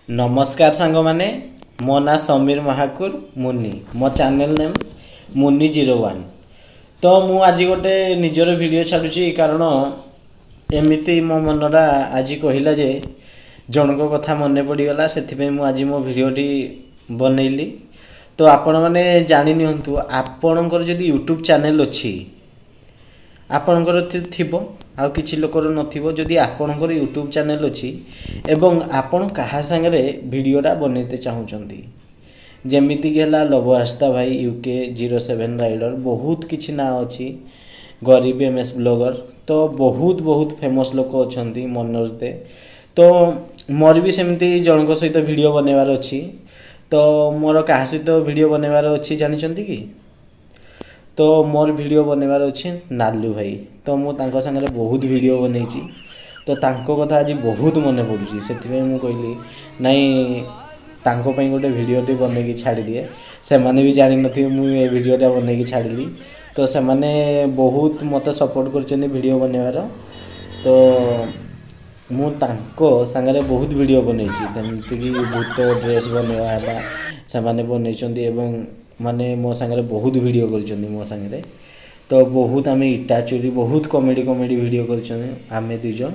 नमस्कार सांग माने मो ना समीर महाकुर मुन्नी मो चैनल नेम मुन्नी 01। तो मु आज गोटे निजर वीडियो छाड़ुची कारण एमती मो मनटा आज कहला जे जनक कथा मन पड़गला से मु आज मो भिडटी बनैली। तो आपण मैंने जानी नियंतु आपणकर जदि यूट्यूब चैनल अच्छी आपणकर थिबो आउ किछि लोकर नथिबो जदि आपणकर यूट्यूब चैनल अच्छी एवं आपण कहा संगे वीडियोटा बनैते चाहूचंती जेमिति कि हला लव आस्था भाई यूके 07 राइडर बहुत किछि ना अच्छी गरीब एमएस ब्लॉगर तो बहुत फेमस लोक अछंती मनोज दे। तो मोर भी सेमती जनक सहित वीडियो बनैबार अच्छी। तो मोर कहा सहित वीडियो बनैबार अच्छी जानिचंती कि तो मोर वीडियो बनैबार अच्छी नालू भाई। तो मु तांको संगे बहुत वीडियो बनैची तो तांको कथा आज बहुत मन पड़ुची से मु कहली नाई तांको पई गोटे वीडियोटे बनैकी छाड़ी दिए से माने भी जानि नथि मु ए वीडियोटा बनैकी छाड़ली। तो से माने बहुत मते सपोर्ट करचनी वीडियो बनैबार। तो मु तांको संगे बहुत वीडियो बनैची जेमति कि भूत ड्रेस बनैवा हला से माने बनैचंदी एवं माने मो संगे बहुत वीडियो करचंदी मो संगे। तो बहुत आम इटा चोरी बहुत कॉमेडी वीडियो करचंदी आमे दुजन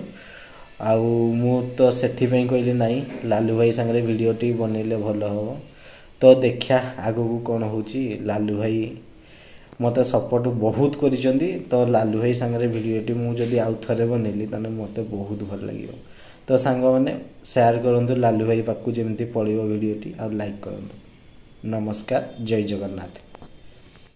आउ मु तो सेथि पई कहली नाई लालू भाई संगे वीडियोटी बनैले भल हो। तो देखा आगो को कौन होची लालू भाई मते सपोर्ट बहुत करिसंदी। तो लालू भाई संगे वीडियोटी मु जदी आउ थरे बनैली तने मते बहुत भल लागियो। तो सांग माने शेयर करंतु लालू भाई पाकु जेमति पड़िबो वीडियोटी आ लाइक करंतु। नमस्कार, जय जगन्नाथ।